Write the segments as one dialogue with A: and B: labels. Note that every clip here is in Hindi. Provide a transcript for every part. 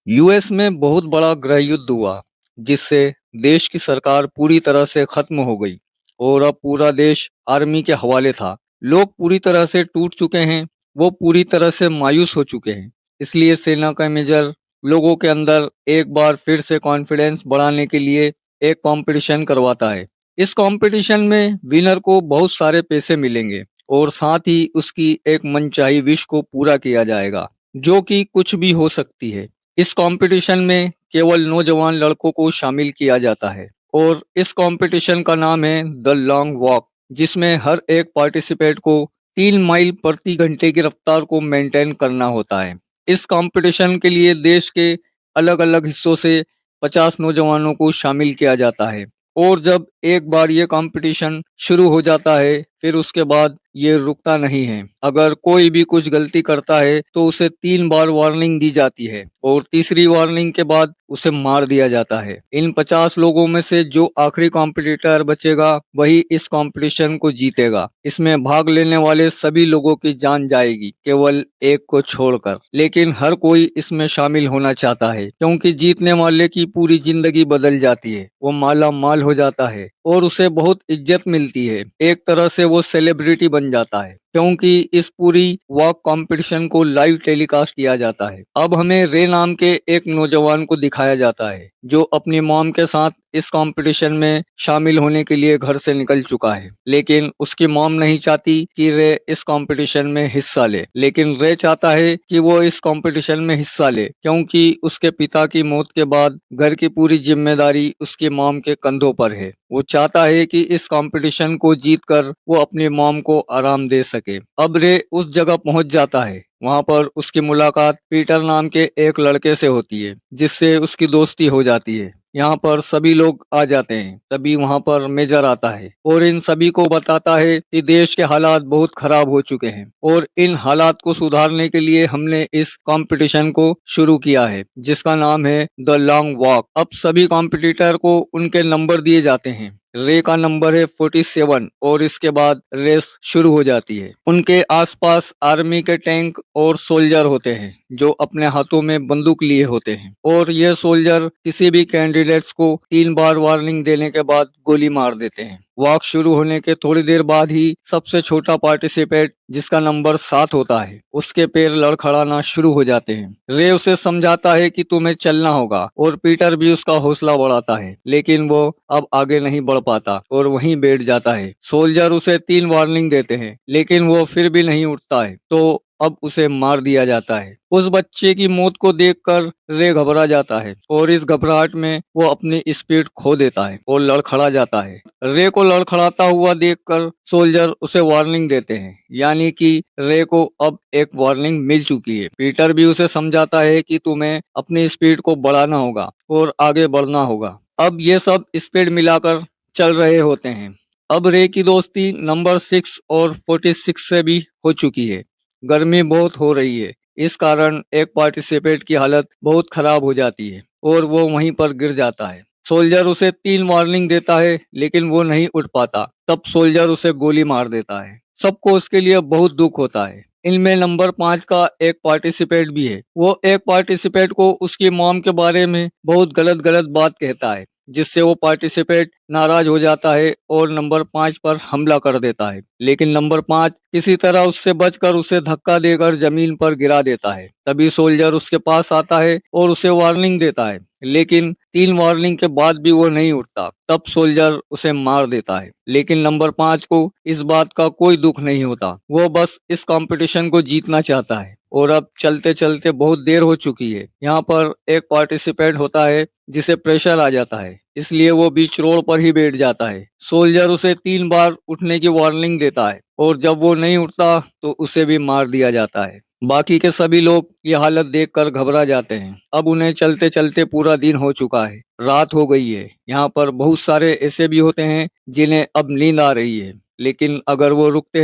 A: यूएस में बहुत बड़ा गृह युद्ध हुआ, जिससे देश की सरकार पूरी तरह से खत्म हो गई और अब पूरा देश आर्मी के हवाले था। लोग पूरी तरह से टूट चुके हैं, वो पूरी तरह से मायूस हो चुके हैं। इसलिए सेना का मेजर लोगों के अंदर एक बार फिर से कॉन्फिडेंस बढ़ाने के लिए एक कंपटीशन करवाता है। इस कंपटीशन में विनर को बहुत सारे पैसे मिलेंगे और साथ ही उसकी एक मनचाही विश को पूरा किया जाएगा, जो कि कुछ भी हो सकती है। इस कंपटीशन में केवल नौजवान लड़कों को शामिल किया जाता है और इस कंपटीशन का नाम है द लॉन्ग वॉक, जिसमें हर एक पार्टिसिपेट को 3 मील प्रति घंटे की रफ्तार को मेंटेन करना होता है। इस कंपटीशन के लिए देश के अलग अलग हिस्सों से 50 नौजवानों को शामिल किया जाता है और जब एक बार ये कंपटीशन शुरू हो जाता है फिर उसके बाद ये रुकता नहीं है। अगर कोई भी कुछ गलती करता है तो उसे 3 बार वार्निंग दी जाती है और तीसरी वार्निंग के बाद उसे मार दिया जाता है। इन 50 लोगों में से जो आखिरी कॉम्पिटिटर बचेगा वही इस कंपटीशन को जीतेगा। इसमें भाग लेने वाले सभी लोगों की जान जाएगी, केवल एक को छोड़कर। लेकिन हर कोई इसमें शामिल होना चाहता है क्योंकि जीतने वाले की पूरी जिंदगी बदल जाती है। वो माला माल हो जाता है और उसे बहुत इज्जत मिलती है। एक तरह से वो सेलिब्रिटी बन जाता है क्योंकि इस पूरी वॉक कंपटीशन को लाइव टेलीकास्ट किया जाता है। अब हमें रे नाम के एक नौजवान को दिखाया जाता है जो अपनी मॉम के साथ इस कंपटीशन में शामिल होने के लिए घर से निकल चुका है। लेकिन उसकी मॉम नहीं चाहती कि रे इस कंपटीशन में हिस्सा ले, लेकिन रे चाहता है कि वो इस कंपटीशन में हिस्सा ले क्योंकि उसके पिता की मौत के बाद घर की पूरी जिम्मेदारी उसकी मॉम के कंधों पर है। वो चाहता है कि इस कंपटीशन को जीतकर वो अपनी मॉम को आराम दे सके। अब रे उस जगह पहुंच जाता है। वहां पर उसकी मुलाकात पीटर नाम के एक लड़के से होती है जिससे उसकी दोस्ती हो जाती है। यहाँ पर सभी लोग आ जाते हैं। तभी वहाँ पर मेजर आता है और इन सभी को बताता है कि देश के हालात बहुत खराब हो चुके हैं और इन हालात को सुधारने के लिए हमने इस कंपटीशन को शुरू किया है जिसका नाम है द लॉन्ग वॉक। अब सभी कॉम्पिटिटर को उनके नंबर दिए जाते हैं। रे का नंबर है 47 और इसके बाद रेस शुरू हो जाती है। उनके आसपास आर्मी के टैंक और सोल्जर होते हैं जो अपने हाथों में बंदूक लिए होते हैं और ये सोल्जर किसी भी कैंडिडेट्स को 3 बार वार्निंग देने के बाद गोली मार देते हैं। वॉक शुरू होने के थोड़ी देर बाद ही सबसे छोटा पार्टिसिपेट जिसका नंबर 7 होता है उसके पैर लड़खड़ाना शुरू हो जाते हैं। रे उसे समझाता है कि तुम्हें चलना होगा और पीटर भी उसका हौसला बढ़ाता है, लेकिन वो अब आगे नहीं बढ़ पाता और वहीं बैठ जाता है। सोल्जर उसे 3 वार्निंग देते हैं लेकिन वो फिर भी नहीं उठता है तो अब उसे मार दिया जाता है। उस बच्चे की मौत को देखकर रे घबरा जाता है और इस घबराहट में वो अपनी स्पीड खो देता है और लड़खड़ा जाता है। रे को लड़खड़ाता हुआ देखकर सोल्जर उसे वार्निंग देते हैं, यानी कि रे को अब एक वार्निंग मिल चुकी है। पीटर भी उसे समझाता है कि तुम्हें अपनी स्पीड को बढ़ाना होगा और आगे बढ़ना होगा। अब ये सब स्पीड मिलाकर चल रहे होते हैं। अब रे की दोस्ती नंबर 6 और 46 से भी हो चुकी है। गर्मी बहुत हो रही है, इस कारण एक पार्टिसिपेट की हालत बहुत खराब हो जाती है और वो वहीं पर गिर जाता है। सोल्जर उसे 3 वार्निंग देता है लेकिन वो नहीं उठ पाता। तब सोल्जर उसे गोली मार देता है। सबको उसके लिए बहुत दुख होता है। इनमें नंबर 5 का एक पार्टिसिपेट भी है। वो एक पार्टिसिपेट को उसकी मॉम के बारे में बहुत गलत गलत बात कहता है जिससे वो पार्टिसिपेट नाराज हो जाता है और नंबर 5 पर हमला कर देता है। लेकिन नंबर 5 किसी तरह उससे बचकर उसे धक्का देकर जमीन पर गिरा देता है। तभी सोल्जर उसके पास आता है और उसे वार्निंग देता है, लेकिन 3 वार्निंग के बाद भी वो नहीं उठता। तब सोल्जर उसे मार देता है, लेकिन नंबर 5 को इस बात का कोई दुख नहीं होता। वो बस इस कंपटीशन को जीतना चाहता है। और अब चलते चलते बहुत देर हो चुकी है। यहाँ पर एक पार्टिसिपेंट होता है जिसे प्रेशर आ जाता है, इसलिए वो बीच रोड पर ही बैठ जाता है। सोल्जर उसे 3 बार उठने की वार्निंग देता है और जब वो नहीं उठता तो उसे भी मार दिया जाता है। बाकी के सभी लोग ये हालत देखकर घबरा जाते हैं। अब उन्हें चलते चलते पूरा दिन हो चुका है, रात हो गई है। यहाँ पर बहुत सारे ऐसे भी होते हैं जिन्हें अब नींद आ रही है, लेकिन अगर वो रुकते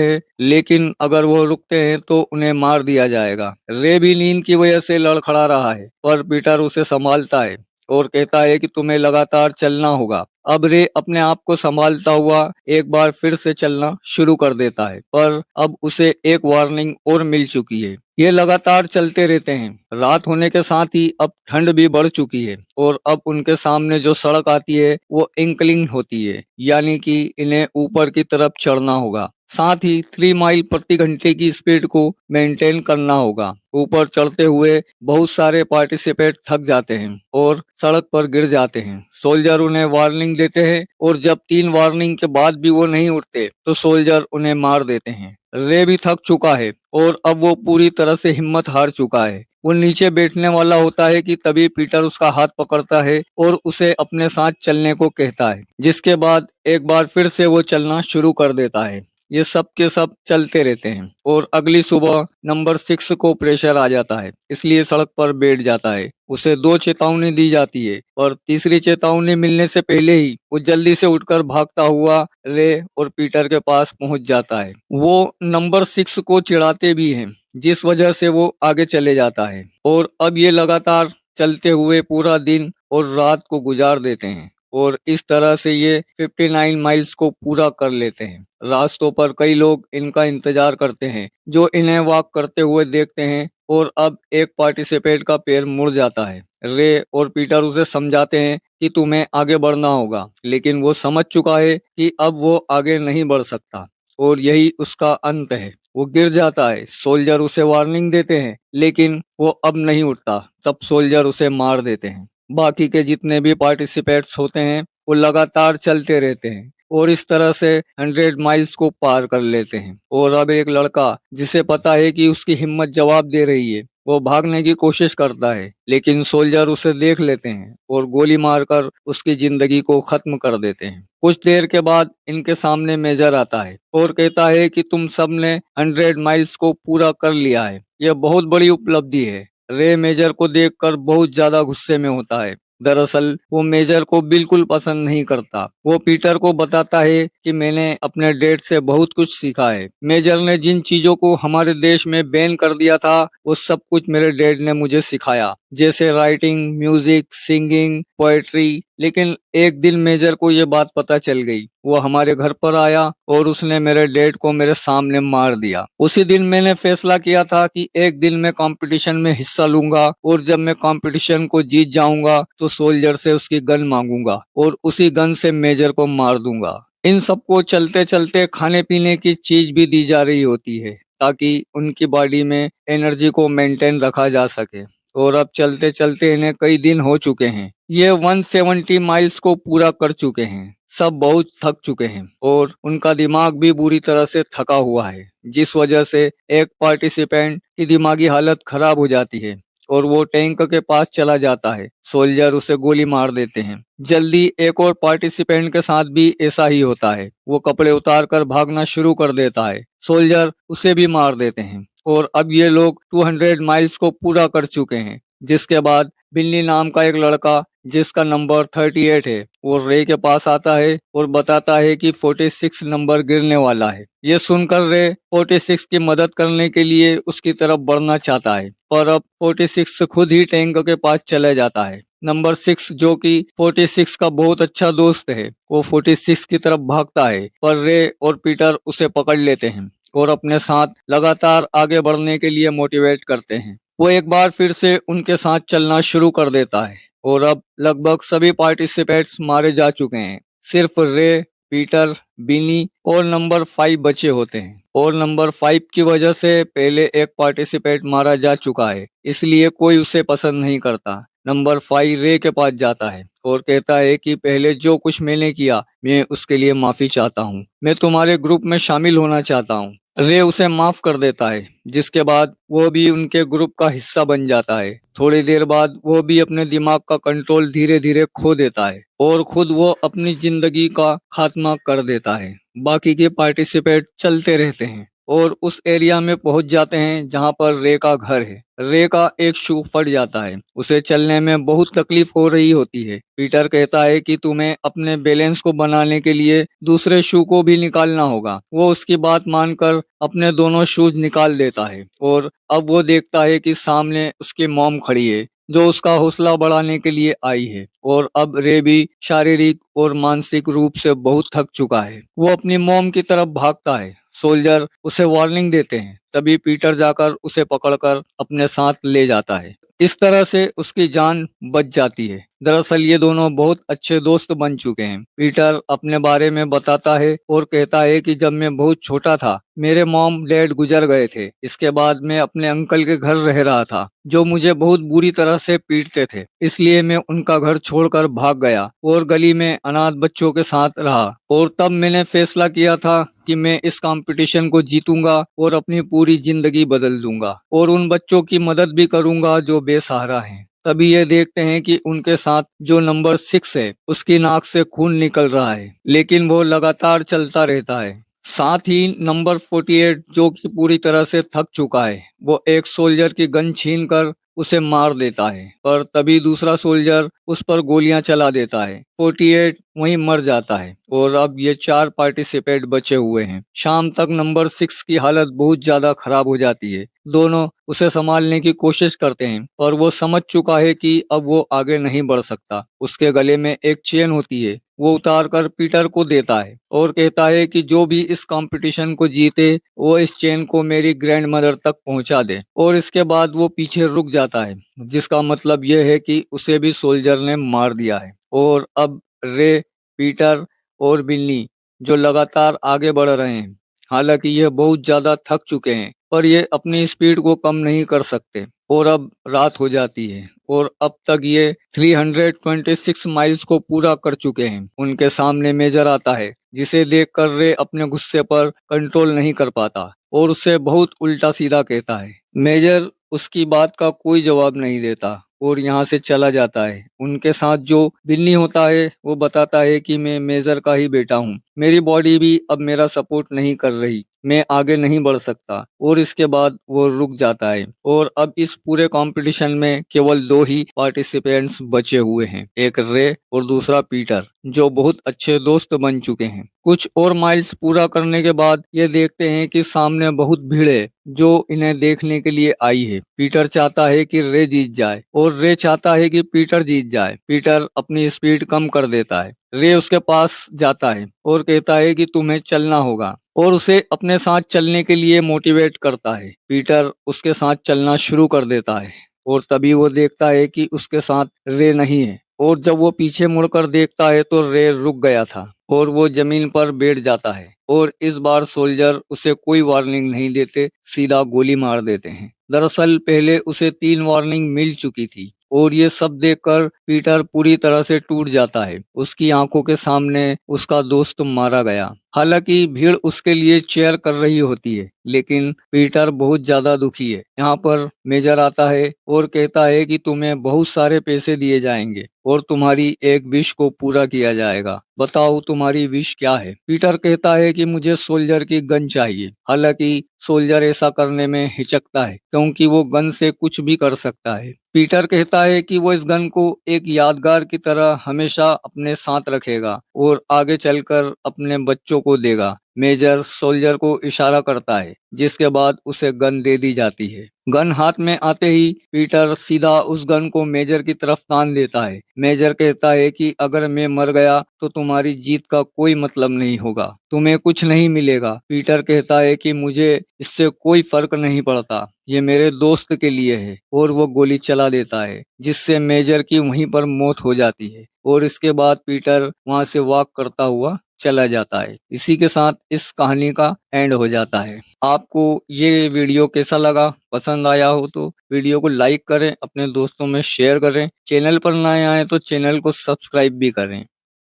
A: हैं तो उन्हें मार दिया जाएगा। रे भी नींद की वजह से लड़खड़ा रहा है पर पीटर उसे संभालता है। और कहता है कि तुम्हें लगातार चलना होगा। अब रे अपने आप को संभालता हुआ एक बार फिर से चलना शुरू कर देता है, पर अब उसे एक वार्निंग और मिल चुकी है। ये लगातार चलते रहते हैं। रात होने के साथ ही अब ठंड भी बढ़ चुकी है और अब उनके सामने जो सड़क आती है वो इंक्लिंग होती है, यानी कि इन्हें ऊपर की तरफ चढ़ना होगा। साथ ही 3 मील प्रति घंटे की स्पीड को मेंटेन करना होगा। ऊपर चढ़ते हुए बहुत सारे पार्टिसिपेंट थक जाते हैं और सड़क पर गिर जाते हैं। सोल्जर उन्हें वार्निंग देते हैं और जब 3 वार्निंग के बाद भी वो नहीं उठते तो सोल्जर उन्हें मार देते हैं। रे भी थक चुका है और अब वो पूरी तरह से हिम्मत हार चुका है। वो नीचे बैठने वाला होता है कि तभी पीटर उसका हाथ पकड़ता है और उसे अपने साथ चलने को कहता है, जिसके बाद एक बार फिर से वो चलना शुरू कर देता है। ये सब के सब चलते रहते हैं और अगली सुबह नंबर 6 को प्रेशर आ जाता है, इसलिए सड़क पर बैठ जाता है। उसे 2 चेतावनी दी जाती है और तीसरी चेतावनी मिलने से पहले ही वो जल्दी से उठकर भागता हुआ रे और पीटर के पास पहुंच जाता है। वो नंबर 6 को चिढ़ाते भी हैं, जिस वजह से वो आगे चले जाता है और अब ये लगातार चलते हुए पूरा दिन और रात को गुजार देते हैं और इस तरह से ये 59 माइल्स को पूरा कर लेते हैं। रास्तों पर कई लोग इनका इंतजार करते हैं, जो इन्हें वॉक करते हुए देखते हैं और अब एक पार्टिसिपेंट का पैर मुड़ जाता है। रे और पीटर उसे समझाते हैं कि तुम्हें आगे बढ़ना होगा, लेकिन वो समझ चुका है कि अब वो आगे नहीं बढ़ सकता और यही उसका अंत है। वो गिर जाता है। सोल्जर उसे वार्निंग देते हैं, लेकिन वो अब नहीं उठता। तब सोल्जर उसे मार देते हैं। बाकी के जितने भी पार्टिसिपेंट्स होते हैं वो लगातार चलते रहते हैं और इस तरह से 100 माइल्स को पार कर लेते हैं। और अब एक लड़का, जिसे पता है कि उसकी हिम्मत जवाब दे रही है, वो भागने की कोशिश करता है, लेकिन सोल्जर उसे देख लेते हैं और गोली मारकर उसकी जिंदगी को खत्म कर देते हैं। कुछ देर के बाद इनके सामने मेजर आता है और कहता है कि तुम सबने 100 माइल्स को पूरा कर लिया है। यह बहुत बड़ी उपलब्धि है। रे मेजर को देखकर बहुत ज्यादा गुस्से में होता है। दरअसल वो मेजर को बिल्कुल पसंद नहीं करता। वो पीटर को बताता है कि मैंने अपने डैड से बहुत कुछ सीखा है। मेजर ने जिन चीजों को हमारे देश में बैन कर दिया था वो सब कुछ मेरे डैड ने मुझे सिखाया, जैसे राइटिंग, म्यूजिक, सिंगिंग, पोएट्री। लेकिन एक दिन मेजर को ये बात पता चल गई। वो हमारे घर पर आया और उसने मेरे डैड को मेरे सामने मार दिया। उसी दिन मैंने फैसला किया था कि एक दिन मैं कंपटीशन में हिस्सा लूंगा और जब मैं कंपटीशन को जीत जाऊंगा तो सोल्जर से उसकी गन मांगूंगा और उसी गन से मेजर को मार दूंगा। इन सबको चलते चलते खाने पीने की चीज भी दी जा रही होती है, ताकि उनकी बॉडी में एनर्जी को मेंटेन रखा जा सके। और अब चलते चलते इन्हें कई दिन हो चुके हैं। ये 170 माइल्स को पूरा कर चुके हैं। सब बहुत थक चुके हैं और उनका दिमाग भी बुरी तरह से थका हुआ है, जिस वजह से एक पार्टिसिपेंट की दिमागी हालत खराब हो जाती है और वो टैंक के पास चला जाता है। सोल्जर उसे गोली मार देते हैं। जल्दी एक और पार्टिसिपेंट के साथ भी ऐसा ही होता है। वो कपड़े उतार कर भागना शुरू कर देता है। सोल्जर उसे भी मार देते हैं और अब ये लोग 200 माइल्स को पूरा कर चुके हैं। जिसके बाद बिल्ली नाम का एक लड़का, जिसका नंबर 38 है, वो रे के पास आता है और बताता है कि 46 नंबर गिरने वाला है। ये सुनकर रे 46 की मदद करने के लिए उसकी तरफ बढ़ना चाहता है, पर अब 46 खुद ही टैंक के पास चले जाता है। नंबर 6, जो कि 46 का बहुत अच्छा दोस्त है, वो 46 की तरफ भागता है, पर रे और पीटर उसे पकड़ लेते हैं और अपने साथ लगातार आगे बढ़ने के लिए मोटिवेट करते हैं। वो एक बार फिर से उनके साथ चलना शुरू कर देता है और अब लगभग सभी पार्टिसिपेंट्स मारे जा चुके हैं। सिर्फ रे, पीटर, बिनी और नंबर 5 बचे होते हैं और नंबर 5 की वजह से पहले एक पार्टिसिपेंट मारा जा चुका है, इसलिए कोई उसे पसंद नहीं करता। नंबर 5 रे के पास जाता है और कहता है कि पहले जो कुछ मैंने किया मैं उसके लिए माफी चाहता हूँ। मैं तुम्हारे ग्रुप में शामिल होना चाहता हूँ। रे उसे माफ कर देता है, जिसके बाद वो भी उनके ग्रुप का हिस्सा बन जाता है। थोड़ी देर बाद वो भी अपने दिमाग का कंट्रोल धीरे धीरे खो देता है और खुद वो अपनी जिंदगी का खात्मा कर देता है। बाकी के पार्टिसिपेंट चलते रहते हैं और उस एरिया में पहुंच जाते हैं जहां पर रे का घर है। रे का एक शू फट जाता है। उसे चलने में बहुत तकलीफ हो रही होती है। पीटर कहता है कि तुम्हें अपने बैलेंस को बनाने के लिए दूसरे शू को भी निकालना होगा। वो उसकी बात मानकर अपने दोनों शूज निकाल देता है और अब वो देखता है कि सामने उसकी मॉम खड़ी है, जो उसका हौसला बढ़ाने के लिए आई है। और अब रे भी शारीरिक और मानसिक रूप से बहुत थक चुका है। वो अपनी मॉम की तरफ भागता है। सोल्जर उसे वार्निंग देते हैं, तभी पीटर जाकर उसे पकड़कर अपने साथ ले जाता है। इस तरह से उसकी जान बच जाती है। दरअसल ये दोनों बहुत अच्छे दोस्त बन चुके हैं। पीटर अपने बारे में बताता है और कहता है कि जब मैं बहुत छोटा था, मेरे मॉम डैड गुजर गए थे। इसके बाद मैं अपने अंकल के घर रह रहा था, जो मुझे बहुत बुरी तरह से पीटते थे। इसलिए मैं उनका घर छोड़कर भाग गया और गली में अनाथ बच्चों के साथ रहा। और तब मैंने फैसला किया था कि मैं इस कंपटीशन को जीतूंगा और अपनी पूरी जिंदगी बदल दूंगा और उन बच्चों की मदद भी करूंगा जो बेसहारा हैं। तभी ये देखते हैं कि उनके साथ जो नंबर 6 है, उसकी नाक से खून निकल रहा है, लेकिन वो लगातार चलता रहता है। साथ ही नंबर 48, जो कि पूरी तरह से थक चुका है, वो एक सोल्जर की गन छीनकर उसे मार देता है। पर तभी दूसरा सोल्जर उस पर गोलियां चला देता है। 48 वहीं मर जाता है और अब ये 4 पार्टिसिपेंट बचे हुए हैं। शाम तक नंबर 6 की हालत बहुत ज्यादा खराब हो जाती है। दोनों उसे संभालने की कोशिश करते हैं और वो समझ चुका है कि अब वो आगे नहीं बढ़ सकता। उसके गले में एक चेन होती है, वो उतार कर पीटर को देता है और कहता है कि जो भी इस कंपटीशन को जीते, वो इस चेन को मेरी ग्रैंड मदर तक पहुंचा दे। और इसके बाद वो पीछे रुक जाता है, जिसका मतलब यह है कि उसे भी सोल्जर ने मार दिया है। और अब रे, पीटर और बिन्नी जो लगातार आगे बढ़ रहे हैं। हालांकि ये बहुत ज्यादा थक चुके हैं, पर ये अपनी स्पीड को कम नहीं कर सकते। और अब रात हो जाती है और अब तक ये 326 माइल्स को पूरा कर चुके हैं। उनके सामने मेजर आता है, जिसे देखकर रे अपने गुस्से पर कंट्रोल नहीं कर पाता और उसे बहुत उल्टा सीधा कहता है। मेजर उसकी बात का कोई जवाब नहीं देता और यहाँ से चला जाता है। उनके साथ जो बिन्नी होता है, वो बताता है कि मैं मेजर का ही बेटा हूँ, मेरी बॉडी भी अब मेरा सपोर्ट नहीं कर रही, मैं आगे नहीं बढ़ सकता। और इसके बाद वो रुक जाता है और अब इस पूरे कंपटीशन में केवल 2 ही पार्टिसिपेंट्स बचे हुए हैं, एक रे और दूसरा पीटर, जो बहुत अच्छे दोस्त बन चुके हैं। कुछ और माइल्स पूरा करने के बाद ये देखते हैं कि सामने बहुत भीड़ है, जो इन्हें देखने के लिए आई है। पीटर चाहता है कि रे जीत जाए और रे चाहता है कि पीटर जीत जाए। पीटर अपनी स्पीड कम कर देता है। रे उसके पास जाता है और कहता है कि तुम्हें चलना होगा और उसे अपने साथ चलने के लिए मोटिवेट करता है। पीटर उसके साथ चलना शुरू कर देता है और तभी वो देखता है कि उसके साथ रे नहीं है। और जब वो पीछे मुड़कर देखता है तो रे रुक गया था और वो जमीन पर बैठ जाता है। और इस बार सोल्जर उसे कोई वार्निंग नहीं देते, सीधा गोली मार देते हैं। दरअसल पहले उसे 3 वार्निंग मिल चुकी थी और ये सब देखकर पीटर पूरी तरह से टूट जाता है। उसकी आंखों के सामने उसका दोस्त मारा गया। हालांकि भीड़ उसके लिए चेयर कर रही होती है, लेकिन पीटर बहुत ज्यादा दुखी है। यहाँ पर मेजर आता है और कहता है कि तुम्हें बहुत सारे पैसे दिए जाएंगे और तुम्हारी एक विश को पूरा किया जाएगा। बताओ तुम्हारी विश क्या है? पीटर कहता है कि मुझे सोल्जर की गन चाहिए। हालांकि सोल्जर ऐसा करने में हिचकता है, क्योंकि वो गन से कुछ भी कर सकता है। पीटर कहता है कि वो इस गन को एक यादगार की तरह हमेशा अपने साथ रखेगा और आगे चलकर अपने बच्चों को देगा। मेजर सोल्जर को इशारा करता है, जिसके बाद उसे गन दे दी जाती है। गन हाथ में आते ही पीटर सीधा उस गन को मेजर की तरफ तान देता है। मेजर कहता है कि अगर मैं मर गया तो तुम्हारी जीत का कोई मतलब नहीं होगा, तुम्हें कुछ नहीं मिलेगा। पीटर कहता है कि मुझे इससे कोई फर्क नहीं पड़ता, ये मेरे दोस्त के लिए है। और वो गोली चला देता है, जिससे मेजर की वहीं पर मौत हो जाती है। और इसके बाद पीटर वहां से वॉक करता हुआ चला जाता है। इसी के साथ इस कहानी का एंड हो जाता है। आपको ये वीडियो कैसा लगा? पसंद आया हो तो वीडियो को लाइक करें, अपने दोस्तों में शेयर करें। चैनल पर नए आए तो चैनल को सब्सक्राइब भी करें।